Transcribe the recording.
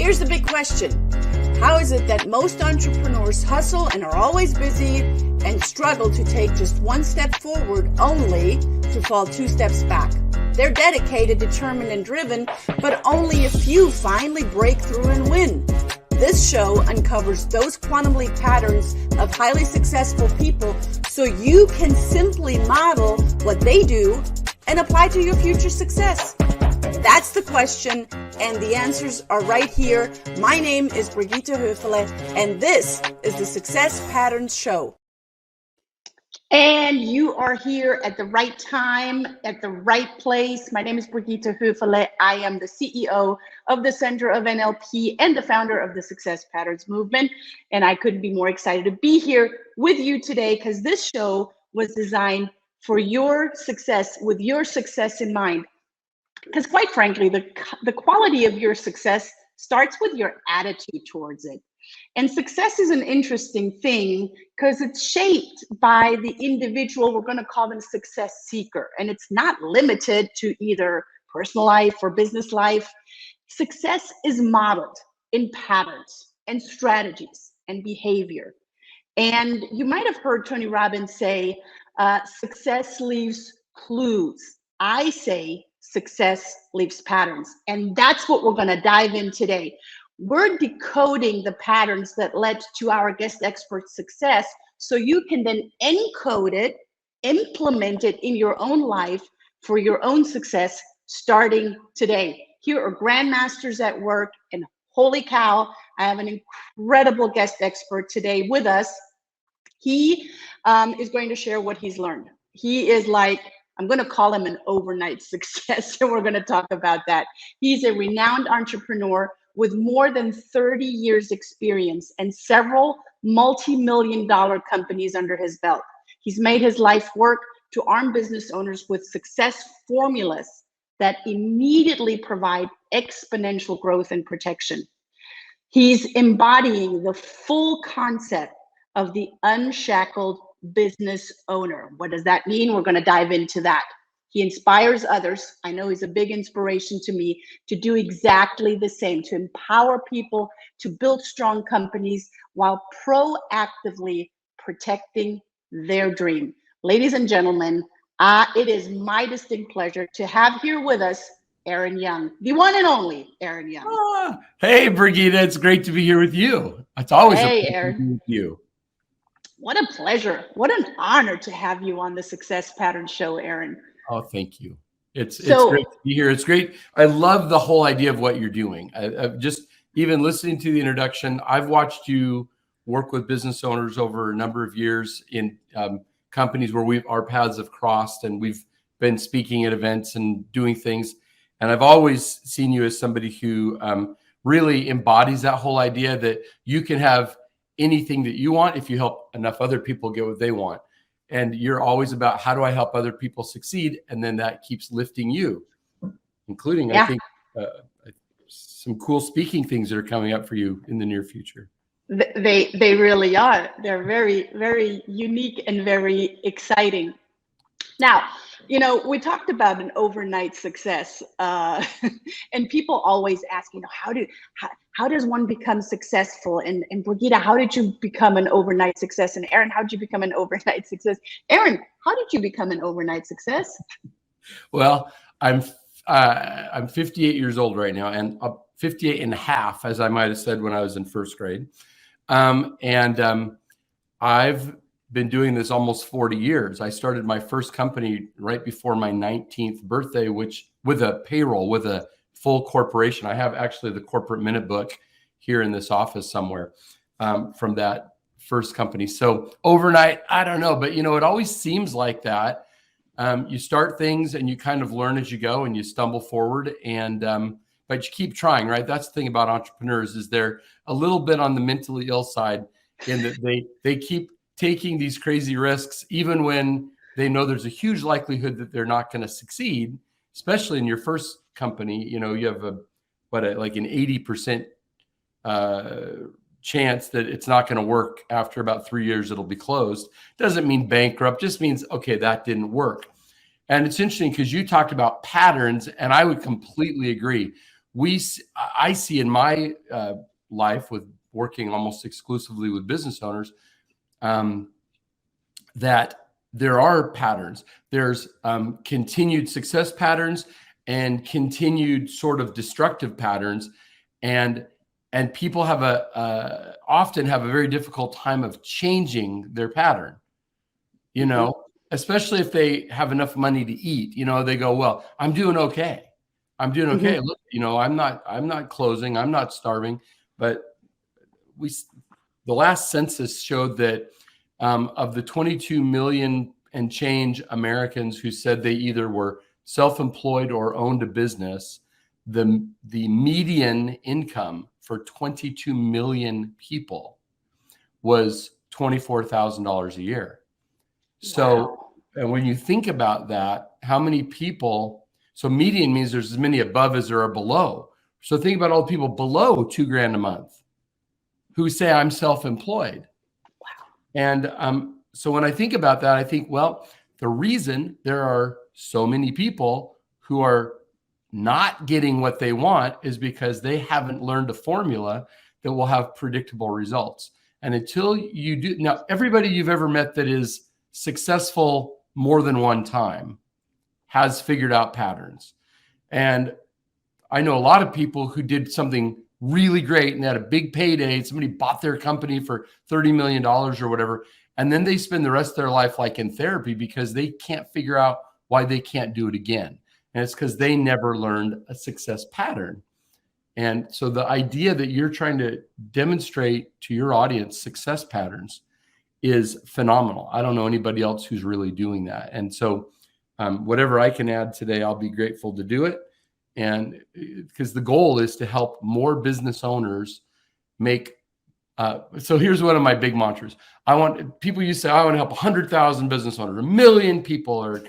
Here's the big question. How is it that most entrepreneurs hustle and are always busy and struggle to take just one step forward only to fall two steps back? They're dedicated, determined, and driven, but only a few finally break through and win. This show uncovers those quantum leap patterns of highly successful people so you can simply model what they do and apply to your future success. That's the question, and the answers are right here. My name is Brigitta Hoeferle, and this is the Success Patterns Show. And you are here at the right time, at the right place. My name is Brigitta Hoeferle. I am the CEO of the Center of NLP and the founder of the Success Patterns Movement. And I couldn't be more excited to be here with you today because this show was designed for your success, with your success in mind. Because quite frankly, the quality of your success starts with your attitude towards it. And success is an interesting thing because it's shaped by the individual. We're going to call them success seeker. And it's not limited to either personal life or business life. Success is modeled in patterns and strategies and behavior. And you might have heard Tony Robbins say, success leaves clues. I say success leaves patterns. And that's what we're going to dive in today. We're decoding the patterns that led to our guest expert success so you can then encode it, implement it in your own life for your own success starting today. Here are grandmasters at work, and holy cow, I have an incredible guest expert today with us. He is going to share what he's learned. He is like, I'm going to call him an overnight success, and we're going to talk about that. He's a renowned entrepreneur with more than 30 years experience and several multi-million-dollar companies under his belt. He's made his life work to arm business owners with success formulas that immediately provide exponential growth and protection. He's embodying the full concept of the unshackled business owner. What does that mean? We're going to dive into that. He inspires others. I know he's a big inspiration to me to do exactly the same, to empower people to build strong companies while proactively protecting their dream. Ladies and gentlemen, it is my distinct pleasure to have here with us Aaron Young, the one and only Aaron Young. Hey, Brigitta, it's great to be here with you. It's always a pleasure Aaron. to be with you. What a pleasure. What an honor to have you on the Success Pattern Show, Aaron. Oh, thank you. It's great to be here. It's great. I love the whole idea of what you're doing. I've just, even listening to the introduction, I've watched you work with business owners over a number of years in companies where our paths have crossed, and we've been speaking at events and doing things. And I've always seen you as somebody who really embodies that whole idea that you can have anything that you want if you help enough other people get what they want. And you're always about, how do I help other people succeed? And then that keeps lifting you, including, I think, some cool speaking things that are coming up for you in the near future. They really are. They're very, very unique and very exciting. Now, you know, we talked about an overnight success, and people always ask, you know, how does one become successful? And Brigitta, how did you become an overnight success? And Aaron, how did you become an overnight success? Aaron, how did you become an overnight success? Well, I'm 58 years old right now, and 58 and a half, as I might have said when I was in first grade. I've been doing this almost 40 years. I started my first company right before my 19th birthday, which with a payroll, with a full corporation. I have actually the corporate minute book here in this office somewhere from that first company. So overnight, I don't know, but you know, it always seems like that. You start things and you kind of learn as you go and you stumble forward, and but you keep trying, right? That's the thing about entrepreneurs, is they're a little bit on the mentally ill side in that they keep taking these crazy risks, even when they know there's a huge likelihood that they're not going to succeed, especially in your first company. You know, you have like an 80% chance that it's not going to work. After about 3 years, it'll be closed. Doesn't mean bankrupt, just means, okay, that didn't work. And it's interesting because you talked about patterns, and I would completely agree. I see in my life with working almost exclusively with business owners, that there are patterns. There's continued success patterns and continued sort of destructive patterns, and people have often have a very difficult time of changing their pattern. You know, especially if they have enough money to eat. You know, they go, well, I'm doing okay. I'm doing okay. Look, you know, I'm not closing. I'm not starving. But the last census showed that of the 22 million and change Americans who said they either were self-employed or owned a business, the median income for 22 million people was $24,000 a year. So, wow. And when you think about that, how many people, so median means there's as many above as there are below. So think about all the people below $2,000 a month who say I'm self-employed. Wow. And so when I think about that, I think, well, the reason there are so many people who are not getting what they want is because they haven't learned a formula that will have predictable results. And until you do, now everybody you've ever met that is successful more than one time has figured out patterns. And I know a lot of people who did something really great and had a big payday. Somebody bought their company for $30 million or whatever. And then they spend the rest of their life like in therapy because they can't figure out why they can't do it again. And it's because they never learned a success pattern. And so the idea that you're trying to demonstrate to your audience success patterns is phenomenal. I don't know anybody else who's really doing that. And so whatever I can add today, I'll be grateful to do it. And because the goal is to help more business owners make, so here's one of my big mantras. People used to say, I want to help 100,000 business owners, 1 million people, or